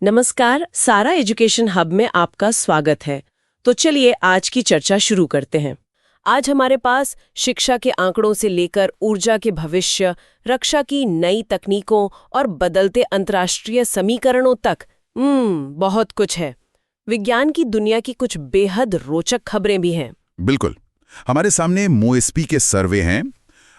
नमस्कार, सारा education hub में आपका स्वागत है। तो चलिए आज की चर्चा शुरू करते हैं। आज हमारे पास शिक्षा के आंकड़ों से लेकर ऊर्जा के भविष्य, रक्षा की नई तकनीकों और बदलते अंतर्राष्ट्रीय समीकरणों तक बहुत कुछ है। विज्ञान की दुनिया की कुछ बेहद रोचक खबरें भी हैं। बिल्कुल। हमारे सामने मोएसपी के सर्वे हैं,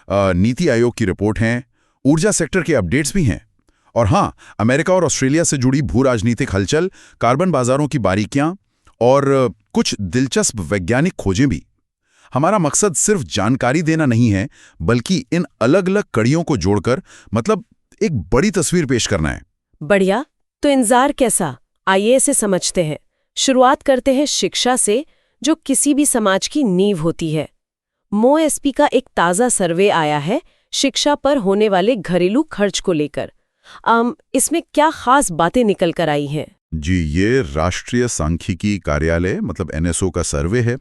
नीति आयोग की रिपोर्ट हैं, ऊर्जा सेक्टर के अपडेट्स भी हैं। और हाँ, अमेरिका और ऑस्ट्रेलिया से जुड़ी भू राजनीतिक हलचल, कार्बन बाजारों की बारीकियां और कुछ दिलचस्प वैज्ञानिक खोजें भी। हमारा मकसद सिर्फ जानकारी देना नहीं है, बल्कि इन अलग अलग कड़ियों को जोड़कर एक बड़ी तस्वीर पेश करना है। बढ़िया, तो इंतजार कैसा? आइए इसे समझते हैं। शुरुआत करते हैं शिक्षा से, जो किसी भी समाज की नींव होती है। मोएसपी का एक ताज़ा सर्वे आया है शिक्षा पर होने वाले घरेलू खर्च को लेकर। इसमें क्या खास बातें निकल कर आई हैं? जी, ये राष्ट्रीय सांख्यिकी कार्यालय एनएसओ का सर्वे है,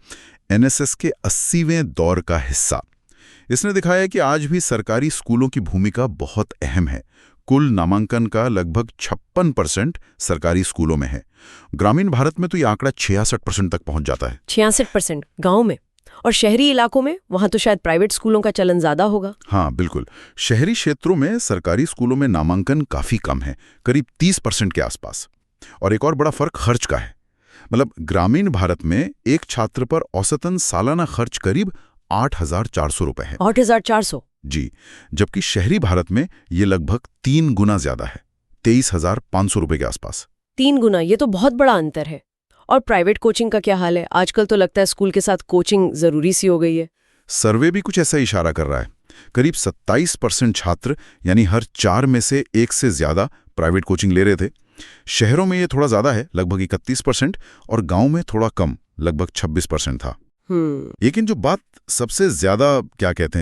एनएसएस के 80वें दौर का हिस्सा। इसने दिखाया है कि आज भी सरकारी स्कूलों की भूमिका बहुत अहम है। कुल नामांकन का लगभग 56% सरकारी स्कूलों में है। ग्रामीण भारत में तो ये आंकड़ा 66% तक पहुंच जाता है। 66% गांव में? और शहरी इलाकों में? वहां तो शायद प्राइवेट स्कूलों का चलन ज्यादा होगा। हाँ बिल्कुल, शहरी क्षेत्रों में सरकारी स्कूलों में नामांकन काफी कम है, करीब 30% के आसपास। और एक और बड़ा फर्क खर्च का है। ग्रामीण भारत में एक छात्र पर औसतन सालाना खर्च करीब 8,400 रुपए है। 8,400? जी, जबकि शहरी भारत में ये लगभग 3 गुना ज्यादा है, 23,500 रुपए के आसपास। 3 गुना, ये तो बहुत बड़ा अंतर है। और प्राइवेट कोचिंग का क्या हाल है? आजकल तो लगता है स्कूल के साथ कोचिंग जरूरी सी हो गई है। सर्वे भी कुछ ऐसा इशारा कर रहा है। करीब 27% छात्र, यानी हर 4 में से 1 से ज्यादा प्राइवेट कोचिंग ले रहे थे। शहरों में ये थोड़ा ज्यादा है, लगभग 31%, और गांव में थोड़ा कम, लगभग 26% था। लेकिन जो बात सबसे ज्यादा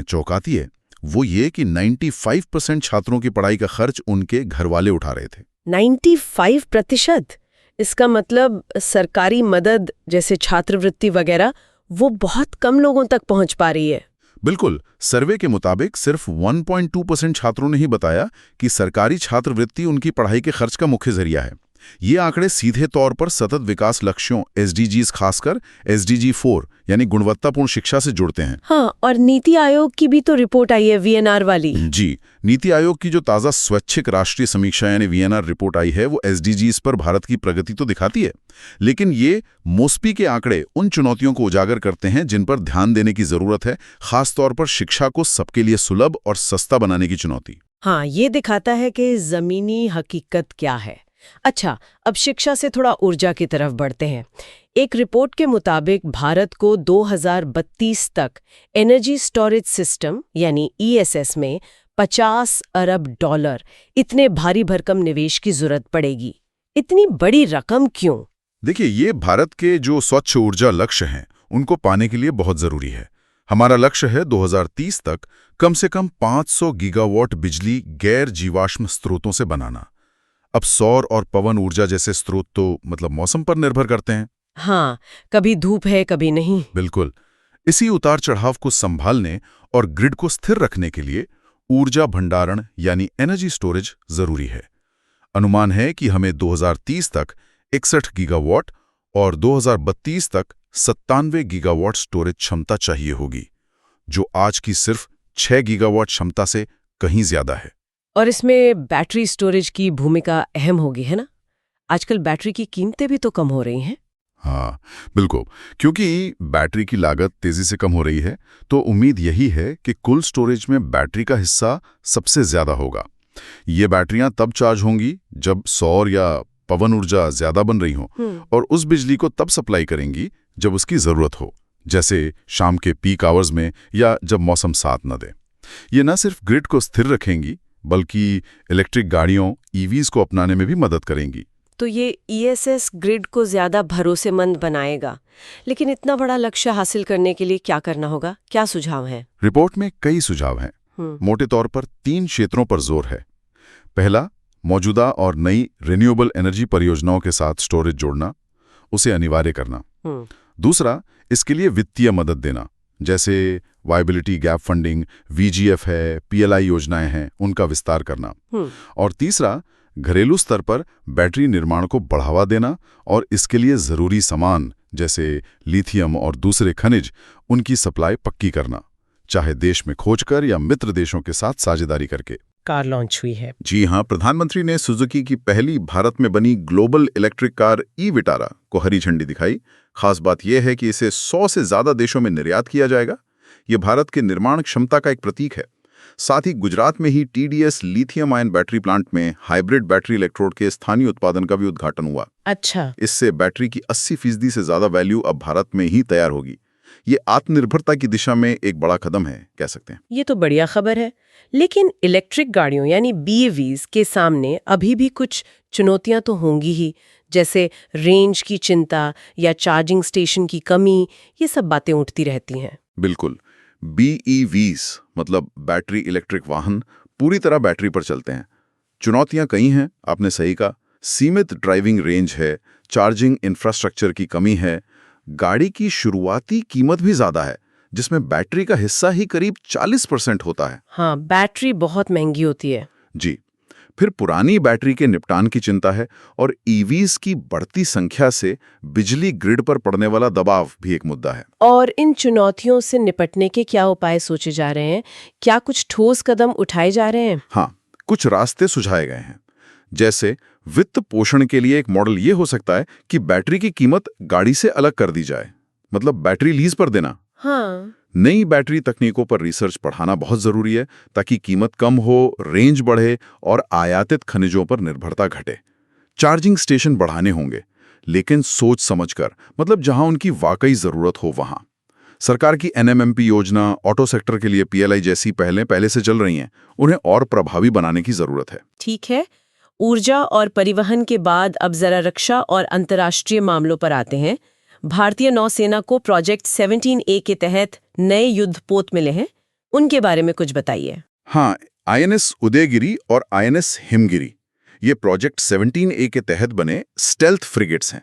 चौंकाती है, वो ये कि 95% छात्रों की पढ़ाई का खर्च उनके घर वाले उठा रहे थे। 95%? इसका मतलब सरकारी मदद जैसे छात्रवृत्ति वगैरह वो बहुत कम लोगों तक पहुंच पा रही है। बिल्कुल, सर्वे के मुताबिक सिर्फ 1.2% छात्रों ने ही बताया कि सरकारी छात्रवृत्ति उनकी पढ़ाई के खर्च का मुख्य जरिया है। ये आंकड़े सीधे तौर पर सतत विकास लक्ष्यों एसडीजीज, खासकर एसडीजी 4 यानी गुणवत्तापूर्ण शिक्षा से जुड़ते हैं। हाँ, और नीति आयोग की भी तो रिपोर्ट आई है, वीएनआर वाली। जी, नीति आयोग की जो ताज़ा स्वैच्छिक राष्ट्रीय समीक्षा यानी वीएनआर रिपोर्ट आई है, वो एसडीजीज पर भारत की प्रगति तो दिखाती है, लेकिन ये मोस्पी के आंकड़े उन चुनौतियों को उजागर करते हैं जिन पर ध्यान देने की जरूरत है, खासतौर पर शिक्षा को सबके लिए सुलभ और सस्ता बनाने की चुनौती। हाँ, ये दिखाता है कि जमीनी हकीकत क्या है। अच्छा, अब शिक्षा से थोड़ा ऊर्जा की तरफ बढ़ते हैं। एक रिपोर्ट के मुताबिक भारत को 2032 तक एनर्जी स्टोरेज सिस्टम यानी ईएसएस में $50 अरब, इतने भारी भरकम निवेश की जरूरत पड़ेगी। इतनी बड़ी रकम क्यों? देखिए, ये भारत के जो स्वच्छ ऊर्जा लक्ष्य हैं, उनको पाने के लिए बहुत जरूरी है। हमारा लक्ष्य है 2030 तक कम से कम 500 गीगावाट बिजली गैर जीवाश्म स्रोतों से बनाना। अब सौर और पवन ऊर्जा जैसे स्रोत तो मौसम पर निर्भर करते हैं। हाँ, कभी धूप है कभी नहीं। बिल्कुल, इसी उतार चढ़ाव को संभालने और ग्रिड को स्थिर रखने के लिए ऊर्जा भंडारण यानी एनर्जी स्टोरेज जरूरी है। अनुमान है कि हमें 2030 तक 61 गीगावाट और 2032 तक 97 गीगावाट स्टोरेज क्षमता चाहिए होगी, जो आज की सिर्फ 6 गीगावाट क्षमता से कहीं ज्यादा है। और इसमें बैटरी स्टोरेज की भूमिका अहम होगी, है ना? आजकल बैटरी की कीमतें भी तो कम हो रही हैं। हाँ बिल्कुल, क्योंकि बैटरी की लागत तेजी से कम हो रही है, तो उम्मीद यही है कि कुल स्टोरेज में बैटरी का हिस्सा सबसे ज्यादा होगा। ये बैटरियां तब चार्ज होंगी जब सौर या पवन ऊर्जा ज्यादा बन रही हो, और उस बिजली को तब सप्लाई करेंगी जब उसकी जरूरत हो, जैसे शाम के पीक आवर्स में या जब मौसम साथ न दे। ये न सिर्फ ग्रिड को स्थिर रखेंगी, बल्कि इलेक्ट्रिक गाड़ियों ईवीज को अपनाने में भी मदद करेंगी। तो ये ईएसएस ग्रिड को ज्यादा भरोसेमंद बनाएगा। लेकिन इतना बड़ा लक्ष्य हासिल करने के लिए क्या करना होगा? क्या सुझाव हैं? रिपोर्ट में कई सुझाव हैं। मोटे तौर पर 3 क्षेत्रों पर जोर है। पहला, मौजूदा और नई रिन्यूएबल एनर्जी परियोजनाओं के साथ स्टोरेज जोड़ना, उसे अनिवार्य करना। दूसरा, इसके लिए वित्तीय मदद देना, जैसे वायबिलिटी गैप फंडिंग, वीजीएफ है, पीएलआई योजनाएं हैं, उनका विस्तार करना। और तीसरा, घरेलू स्तर पर बैटरी निर्माण को बढ़ावा देना और इसके लिए ज़रूरी सामान जैसे लिथियम और दूसरे खनिज उनकी सप्लाई पक्की करना, चाहे देश में खोजकर या मित्र देशों के साथ साझेदारी करके। कार लॉन्च हुई है। जी हाँ, प्रधानमंत्री ने सुजुकी की पहली भारत में बनी global electric car e Vitara को हरी झंडी दिखाई। खास बात यह है कि इसे 100 से ज्यादा देशों में निर्यात किया जाएगा। ये भारत के निर्माण क्षमता का एक प्रतीक है। साथ ही गुजरात में ही TDS lithium ion battery plant में हाइब्रिड बैटरी इलेक्ट्रोड के स्थानीय उत्पादन का भी उद्घाटन हुआ। अच्छा। इससे बैटरी की 80% से ज्यादा वैल्यू अब भारत में ही तैयार होगी। ये आत्मनिर्भरता की दिशा में एक बड़ा कदम है, कह सकते हैं। ये तो बढ़िया खबर है। लेकिन इलेक्ट्रिक गाड़ियों यानी BEVs के सामने अभी भी कुछ चुनौतियां तो होंगी ही, जैसे रेंज की चिंता या चार्जिंग स्टेशन की कमी। ये सब बातें उठती रहती हैं। बिल्कुल। BEVs मतलब बैटरी इलेक्ट्रिक वाहन पूरी तरह बैटरी पर चलते हैं। चुनौतियां कई हैं, आपने सही कहा। सीमित ड्राइविंग रेंज है, चार्जिंग इंफ्रास्ट्रक्चर की कमी है, गाड़ी की शुरुआती कीमत भी ज्यादा है, जिसमें बैटरी का हिस्सा ही करीब 40% होता है। हाँ, बैटरी बहुत महंगी होती है। जी। फिर पुरानी बैटरी के निपटान की चिंता है और ईवीज की बढ़ती संख्या से बिजली ग्रिड पर पड़ने वाला दबाव भी एक मुद्दा है। और इन चुनौतियों से निपटने के क्या उपाय सोचे जा रहे हैं? क्या कुछ ठोस कदम उठाए जा रहे हैं? हाँ, कुछ रास्ते सुझाए गए हैं। जैसे वित्त पोषण के लिए एक मॉडल ये हो सकता है कि बैटरी की कीमत गाड़ी से अलग कर दी जाए, मतलब बैटरी लीज पर देना। हाँ। नई बैटरी तकनीकों पर रिसर्च बढ़ाना बहुत जरूरी है ताकि कीमत कम हो, रेंज बढ़े और आयातित खनिजों पर निर्भरता घटे। चार्जिंग स्टेशन बढ़ाने होंगे, लेकिन सोच समझकर, मतलब जहां उनकी वाकई जरूरत हो वहां। सरकार की NMMP योजना, ऑटो सेक्टर के लिए PLI जैसी पहलें पहले से चल रही हैं, उन्हें और प्रभावी बनाने की जरूरत है। ठीक है। ऊर्जा और परिवहन के बाद अब जरा रक्षा और अंतर्राष्ट्रीय मामलों पर आते हैं। भारतीय नौसेना को प्रोजेक्ट 17A के तहत नए युद्धपोत मिले हैं, उनके बारे में कुछ बताइए। हाँ, INS उदयगिरी और INS हिमगिरी ये प्रोजेक्ट 17A के तहत बने स्टेल्थ फ्रिगेट्स हैं।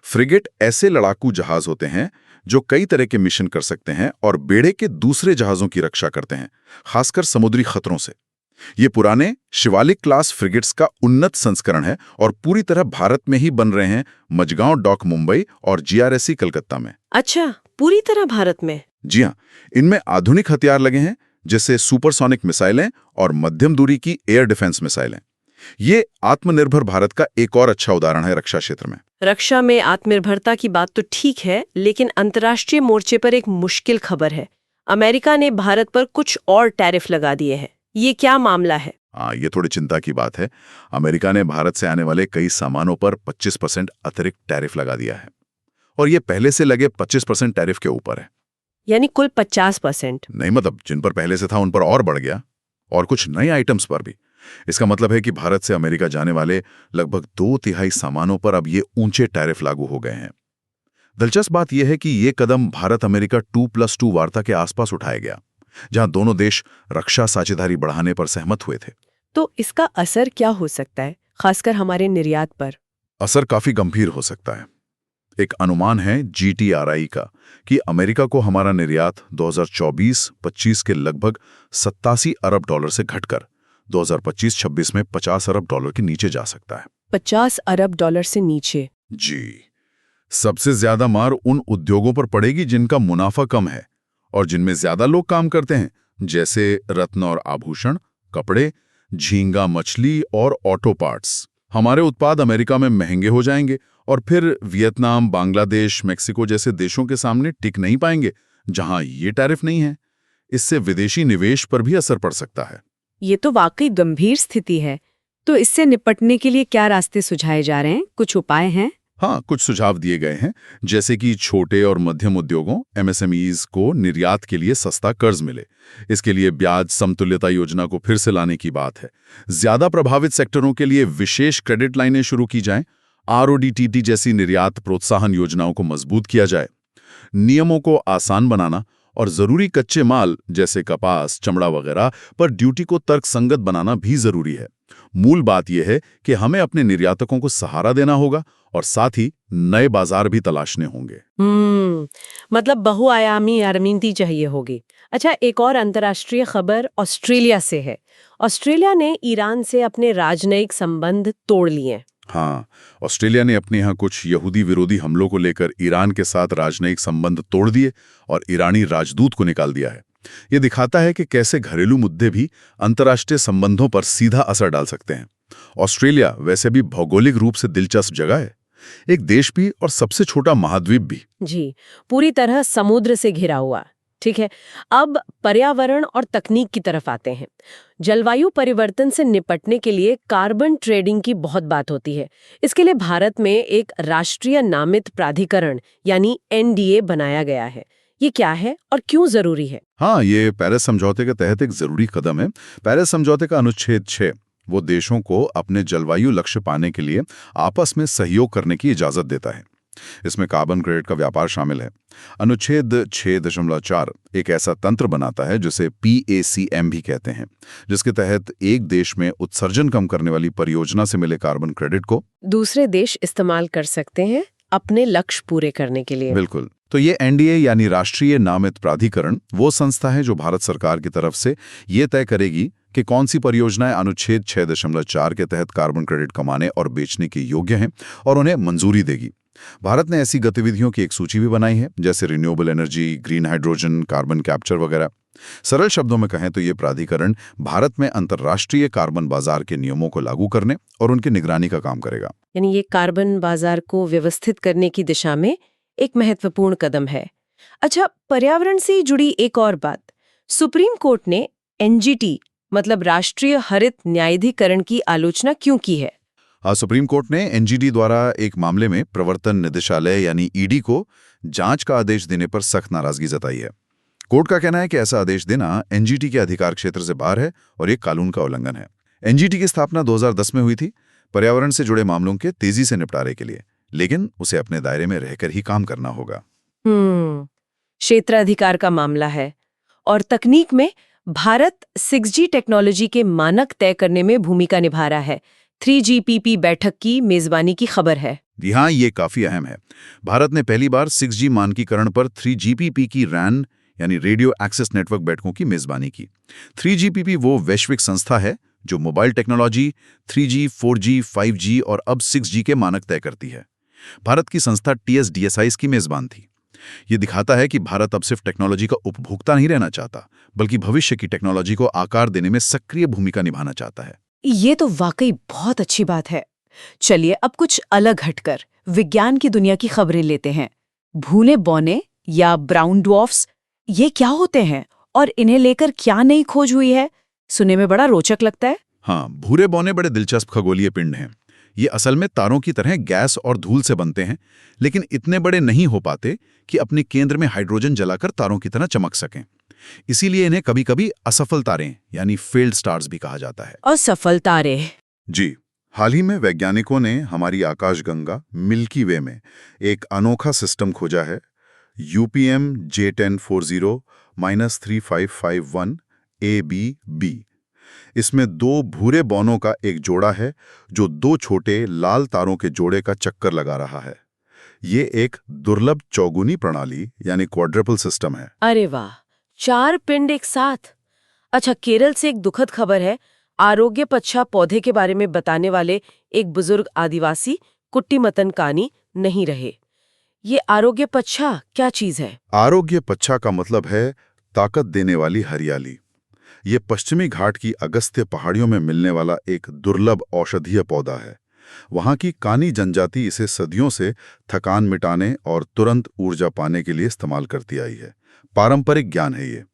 फ्रिगेट ऐसे लड़ाकू जहाज होते हैं जो कई तरह के मिशन कर सकते हैं और बेड़े के दूसरे जहाजों की रक्षा करते हैं, खासकर समुद्री खतरों से। ये पुराने शिवालिक क्लास फ्रिगेट्स का उन्नत संस्करण है और पूरी तरह भारत में ही बन रहे हैं, मझगांव डॉक मुंबई और GRSE कलकत्ता में। अच्छा, पूरी तरह भारत में? जी हाँ, इनमें आधुनिक हथियार लगे हैं, जैसे सुपरसोनिक मिसाइलें और मध्यम दूरी की एयर डिफेंस मिसाइलें। ये आत्मनिर्भर भारत का एक और अच्छा उदाहरण है रक्षा क्षेत्र में। रक्षा में आत्मनिर्भरता की बात तो ठीक है, लेकिन अंतर्राष्ट्रीय मोर्चे पर एक मुश्किल खबर है। अमेरिका ने भारत पर कुछ और टैरिफ लगा दिए हैं। ये क्या मामला है? ये थोड़ी चिंता की बात है। अमेरिका ने भारत से आने वाले कई सामानों पर 25% अतिरिक्त टैरिफ लगा दिया है और ये पहले से लगे 25% टैरिफ के ऊपर है। यानी कुल 50%? नहीं, मतलब जिन पर पहले से था उन पर और बढ़ गया, और कुछ नए आइटम्स पर भी। इसका मतलब है कि भारत से अमेरिका जाने वाले लगभग 2/3 सामानों पर अब ये ऊंचे टैरिफ लागू हो गए हैं। दिलचस्प बात यह है कि ये कदम भारत अमेरिका 2+2 वार्ता के आसपास उठाया गया, जहां दोनों देश रक्षा साझेदारी बढ़ाने पर सहमत हुए थे। तो इसका असर क्या हो सकता है, खासकर हमारे निर्यात पर? असर काफी गंभीर हो सकता है। एक अनुमान है GTRI का कि अमेरिका को हमारा निर्यात 2024-25 के लगभग 87 अरब डॉलर से घटकर 2025-26 में 50 अरब डॉलर के नीचे जा सकता है। 50 अरब डॉलर से नीचे? जी। सबसे ज्यादा मार उन उद्योगों पर पड़ेगी जिनका मुनाफा कम है और जिनमें ज्यादा लोग काम करते हैं, जैसे रत्न और आभूषण, कपड़े, झींगा मछली और ऑटो पार्ट्स। हमारे उत्पाद अमेरिका में महंगे हो जाएंगे और फिर वियतनाम, बांग्लादेश, मेक्सिको जैसे देशों के सामने टिक नहीं पाएंगे जहां ये टैरिफ नहीं है। इससे विदेशी निवेश पर भी असर पड़ सकता है। ये तो वाकई गंभीर स्थिति है। तो इससे निपटने के लिए क्या रास्ते सुझाए जा रहे हैं? कुछ उपाय हैं? हाँ, कुछ सुझाव दिए गए हैं, जैसे कि छोटे और मध्यम उद्योगों MSMEs को निर्यात के लिए सस्ता कर्ज मिले। इसके लिए ब्याज समतुल्यता योजना को फिर से लाने की बात है। ज्यादा प्रभावित सेक्टरों के लिए विशेष क्रेडिट लाइनें शुरू की जाएं। RODTT जैसी निर्यात प्रोत्साहन योजनाओं को मजबूत किया जाए। नियमों को आसान बनाना और जरूरी कच्चे माल जैसे कपास, चमड़ा वगैरह पर ड्यूटी को तर्कसंगत बनाना भी जरूरी है। मूल बात यह है कि हमें अपने निर्यातकों को सहारा देना होगा और साथ ही नए बाजार भी तलाशने होंगे। मतलब बहुआयामी रणनीति चाहिए होगी। अच्छा, एक और अंतर्राष्ट्रीय खबर ऑस्ट्रेलिया से है। ऑस्ट्रेलिया ने ईरान से अपने राजनयिक संबंध तोड़ लिए। हाँ, ऑस्ट्रेलिया ने अपने यहाँ कुछ यहूदी विरोधी हमलों को लेकर ईरान के साथ राजनयिक संबंध तोड़ दिए और ईरानी राजदूत को निकाल दिया है। ये दिखाता है कि कैसे घरेलू मुद्दे भी अंतर्राष्ट्रीय संबंधों पर सीधा असर डाल सकते हैं। ऑस्ट्रेलिया वैसे भी भौगोलिक रूप से दिलचस्प जगह है, एक देश भी और सबसे छोटा महाद्वीप भी। जी, पूरी तरह समुद्र से घिरा हुआ। ठीक है, अब पर्यावरण और तकनीक की तरफ आते हैं। जलवायु परिवर्तन से निपटने के लिए कार्बन ट्रेडिंग की बहुत बात होती है। इसके लिए भारत में एक राष्ट्रीय नामित प्राधिकरण यानी NDA बनाया गया है। ये क्या है और क्यों जरूरी है? हाँ, ये पेरिस समझौते के तहत एक जरूरी कदम है। पेरिस समझौते का अनुच्छेद 6 वो देशों को अपने जलवायु लक्ष्य पाने के लिए आपस में सहयोग करने की इजाजत देता है। इसमें कार्बन क्रेडिट का व्यापार शामिल है। अनुच्छेद 6.4 एक ऐसा तंत्र बनाता है जिसे PACM भी कहते हैं, जिसके तहत एक देश में उत्सर्जन कम करने वाली परियोजना से मिले कार्बन क्रेडिट को दूसरे देश इस्तेमाल कर सकते हैं अपने लक्ष्य पूरे करने के लिए। बिल्कुल। तो ये NDA यानी राष्ट्रीय नामित प्राधिकरण वो संस्था है जो भारत सरकार की तरफ से ये तय करेगी कि कौन सी परियोजनाएं अनुच्छेद 6.4 के तहत कार्बन क्रेडिट कमाने और बेचने के योग्य हैं और उन्हें मंजूरी देगी। भारत ने ऐसी गतिविधियों की एक सूची भी बनाई है, जैसे renewable energy, green hydrogen, carbon capture वगैरह। सरल शब्दों में कहें तो ये प्राधिकरण भारत में अंतर्राष्ट्रीय कार्बन बाजार के नियमों को लागू करने और उनकी निगरानी का काम करेगा। यानी ये कार्बन बाजार को व्यवस्थित करने की दिशा में एक महत्वपूर्ण कदम है। अच्छा, पर्यावरण से जुड़ी एक और बात। सुप्रीम कोर्ट ने NGT मतलब राष्ट्रीय हरित न्यायाधिकरण की आलोचना क्यों की है? सुप्रीम कोर्ट ने NGT द्वारा एक मामले में प्रवर्तन निदेशालय यानी ED को जांच का आदेश देने पर सख्त नाराजगी जताई है। कोर्ट का कहना है कि ऐसा आदेश देना NGT के अधिकार क्षेत्र से बाहर है और एक कानून का उल्लंघन है। NGT की स्थापना 2010 में हुई थी पर्यावरण से जुड़े मामलों के तेजी से निपटारे के लिए, लेकिन उसे अपने दायरे में रहकर ही काम करना होगा। क्षेत्राधिकार का मामला है। और तकनीक में भारत 6G टेक्नोलॉजी के मानक तय करने में भूमिका निभा रहा है। 3GPP बैठक की मेजबानी की खबर है। जी हाँ, ये काफी अहम है। भारत ने पहली बार 6G मानकीकरण पर 3GPP की RAN यानी रेडियो एक्सेस नेटवर्क बैठकों की मेजबानी की। 3GPP वो वैश्विक संस्था है जो mobile technology 3G, 4G, 5G और अब 6G के मानक तय करती है। भारत की संस्था TSDSI इसकी मेजबान थी। ये दिखाता है कि भारत अब सिर्फ टेक्नोलॉजी का उपभोक्ता नहीं रहना चाहता, बल्कि भविष्य की टेक्नोलॉजी को आकार देने में सक्रिय भूमिका निभाना चाहता है। ये तो वाकई बहुत अच्छी बात है। चलिए अब कुछ अलग हटकर विज्ञान की दुनिया की खबरें लेते हैं। भूले बौने या ब्राउन ड्वार्फ्स, ये क्या होते हैं और इन्हें लेकर क्या नई खोज हुई है? सुनने में बड़ा रोचक लगता है। हाँ, भूरे बौने बड़े दिलचस्प खगोलीय पिंड हैं। ये असल में तारों की तरह गैस और धूल से बनते हैं, लेकिन इतने बड़े नहीं हो पाते कि अपने केंद्र में हाइड्रोजन जलाकर तारों की तरह चमक सकें। इसीलिए इन्हें कभी-कभी असफल तारे यानी फेल्ड स्टार्स भी कहा जाता है। असफल तारे? जी, हाल ही में वैज्ञानिकों ने हमारी आकाशगंगा मिल्की वे में एक अनोखा सिस्टम खोजा है, UPM J1040-3551 ABB। इसमें दो भूरे बौनों का एक जोड़ा है जो दो छोटे लाल तारों के जोड़े का चक्कर लगा रहा है। ये एक दुर्लभ चौगुनी प्रणाली यानी क्वाड्रपल सिस्टम है। अरे वाह, 4 पिंड एक साथ। अच्छा, केरल से एक दुखद खबर है। आरोग्य पच्छा पौधे के बारे में बताने वाले एक बुजुर्ग आदिवासी कुट्टीमतन कानी नहीं रहे। ये आरोग्य पच्छा क्या चीज है? आरोग्य पच्छा का मतलब है ताकत देने वाली हरियाली। ये पश्चिमी घाट की अगस्त्य पहाड़ियों में मिलने वाला एक दुर्लभ औषधीय पौधा है। वहाँ की कानी जनजाति इसे सदियों से थकान मिटाने और तुरंत ऊर्जा पाने के लिए इस्तेमाल करती आई है। पारंपरिक ज्ञान है ये।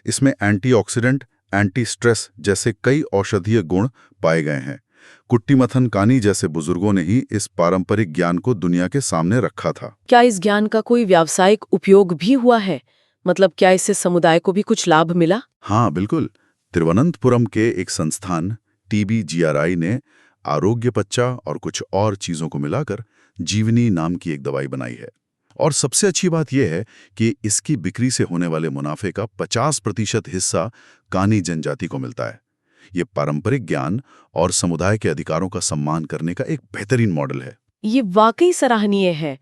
इसमें एंटीऑक्सीडेंट, एंटी स्ट्रेस जैसे कई औषधीय गुण पाए गए हैं। कुट्टीमथन कानी जैसे बुजुर्गों ने ही इस पारंपरिक ज्ञान को दुनिया के सामने रखा था। क्या इस ज्ञान का कोई व्यावसायिक उपयोग भी हुआ है? मतलब क्या इससे समुदाय को भी कुछ लाभ मिला? हाँ बिल्कुल। तिरुवनंतपुरम के एक संस्थान TBGRI ने आरोग्य पच्चा और कुछ और चीजों को मिलाकर जीवनी नाम की एक दवाई बनाई है। और सबसे अच्छी बात यह है कि इसकी बिक्री से होने वाले मुनाफे का 50% हिस्सा कानी जनजाति को मिलता है। ये पारंपरिक ज्ञान और समुदाय के अधिकारों का सम्मान करने का एक बेहतरीन मॉडल है। ये वाकई सराहनीय है।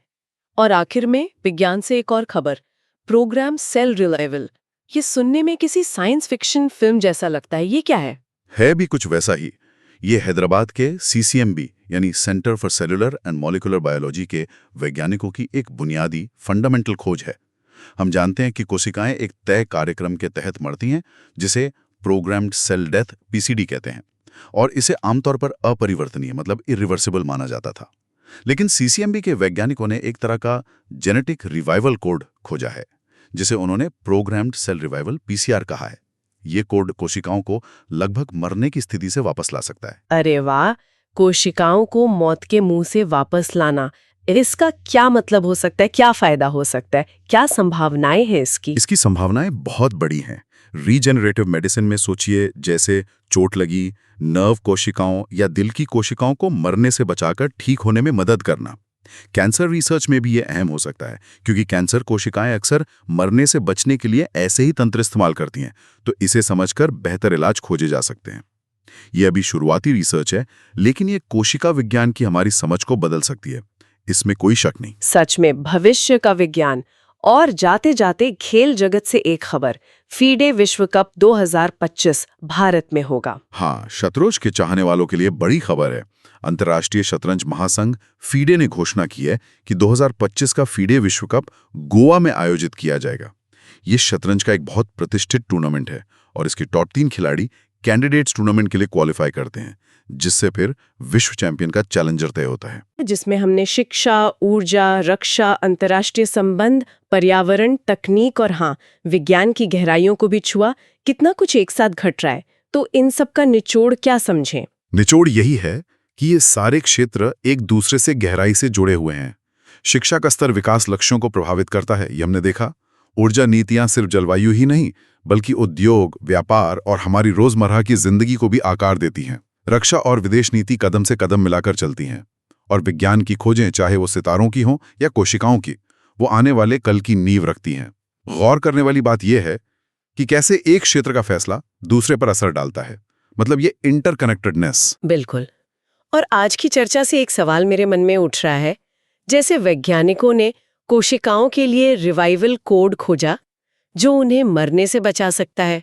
और आखिर में विज्ञान से एक और खबर, प्रोग्राम सेल रिलाइवल। ये सुनने में किसी साइंस फिक्शन फिल्म जैसा लगता है, ये क्या है? है भी कुछ वैसा ही। ये हैदराबाद के CCMB यानी centre for cellular and molecular biology के वैज्ञानिकों की एक बुनियादी फंडामेंटल खोज है। हम जानते हैं कि कोशिकाएं एक तय कार्यक्रम के तहत मरती हैं, जिसे प्रोग्राम्ड सेल डेथ PCD कहते हैं, और इसे आमतौर पर अपरिवर्तनीय मतलब इरिवर्सिबल माना जाता था। लेकिन CCMB के वैज्ञानिकों ने एक तरह का जेनेटिक रिवाइवल कोड खोजा है, जिसे उन्होंने प्रोग्राम्ड सेल रिवाइवल PCR कहा है। ये कोड कोशिकाओं को लगभग मरने की स्थिति से वापस ला सकता है। अरे वाह, कोशिकाओं को मौत के मुंह से वापस लाना, इसका क्या मतलब हो सकता है? क्या फायदा हो सकता है? क्या संभावनाएं हैं इसकी? इसकी संभावनाएं बहुत बड़ी हैं। रीजेनरेटिव मेडिसिन में सोचिए, जैसे चोट लगी नर्व कोशिकाओं या दिल की कोशिकाओं को मरने से बचाकर ठीक होने में मदद करना। कैंसर रिसर्च में भी ये अहम हो सकता है, क्योंकि कैंसर कोशिकाएं अक्सर मरने से बचने के लिए ऐसे ही तंत्र इस्तेमाल करती हैं, तो इसे समझकर बेहतर इलाज खोजे जा सकते हैं। ये अभी शुरुआती रिसर्च है, लेकिन ये कोशिका विज्ञान की हमारी समझ को बदल सकती है, इसमें कोई शक नहीं। सच में भविष्य का विज्ञान। और जाते जाते खेल जगत से एक खबर, फीडे विश्व कप 2025 भारत में होगा। हाँ, शतरंज के चाहने वालों के लिए बड़ी खबर है। अंतर्राष्ट्रीय शतरंज महासंघ फीडे ने घोषणा की है कि 2025 का फीडे विश्व कप गोवा में आयोजित किया जाएगा। ये शतरंज का एक बहुत प्रतिष्ठित टूर्नामेंट है और इसके टॉप 3 खिलाड़ी कैंडिडेट्स टूर्नामेंट के लिए क्वालिफाई करते हैं, जिससे फिर विश्व चैंपियन का चैलेंजर तय होता है। जिसमें हमने शिक्षा, ऊर्जा, रक्षा, अंतर्राष्ट्रीय संबंध, पर्यावरण, तकनीक और हाँ, विज्ञान की गहराइयों को भी छुआ। कितना कुछ एक साथ घट रहा है। तो इन सब का निचोड़ क्या समझें? निचोड़ यही है कि ये सारे क्षेत्र एक दूसरे से गहराई से जुड़े हुए हैं। शिक्षा का स्तर विकास लक्ष्यों को प्रभावित करता है, ये हमने देखा। ऊर्जा नीतियां सिर्फ जलवायु ही नहीं, बल्कि उद्योग, व्यापार और हमारी रोजमर्रा की जिंदगी को भी आकार देती हैं। रक्षा और विदेश नीति कदम से कदम मिलाकर चलती हैं। और विज्ञान की खोजें, चाहे वो सितारों की हों या कोशिकाओं की, वो आने वाले कल की नींव रखती हैं। गौर करने वाली बात यह है कि कैसे एक क्षेत्र का फैसला दूसरे पर असर डालता है। मतलब ये इंटरकनेक्टेडनेस। बिल्कुल। और आज की चर्चा से एक सवाल मेरे मन में उठ रहा है, जैसे वैज्ञानिकों ने कोशिकाओं के लिए रिवाइवल कोड खोजा जो उन्हें मरने से बचा सकता है,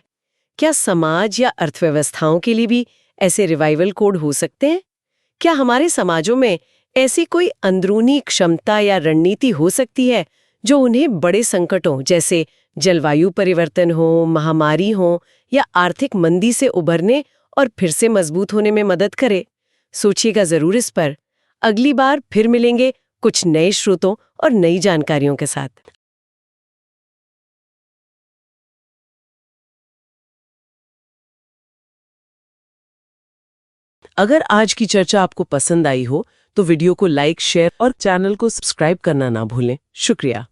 क्या समाज या अर्थव्यवस्थाओं के लिए भी ऐसे रिवाइवल कोड हो सकते हैं? क्या हमारे समाजों में ऐसी कोई अंदरूनी क्षमता या रणनीति हो सकती है जो उन्हें बड़े संकटों जैसे जलवायु परिवर्तन हो, महामारी हो या आर्थिक मंदी से उबरने और फिर से मजबूत होने में मदद करे? सोचिएगा जरूर इस पर। अगली बार फिर मिलेंगे कुछ नए स्रोतों और नई जानकारियों के साथ। अगर आज की चर्चा आपको पसंद आई हो तो वीडियो को लाइक, शेयर और चैनल को सब्सक्राइब करना ना भूलें। शुक्रिया।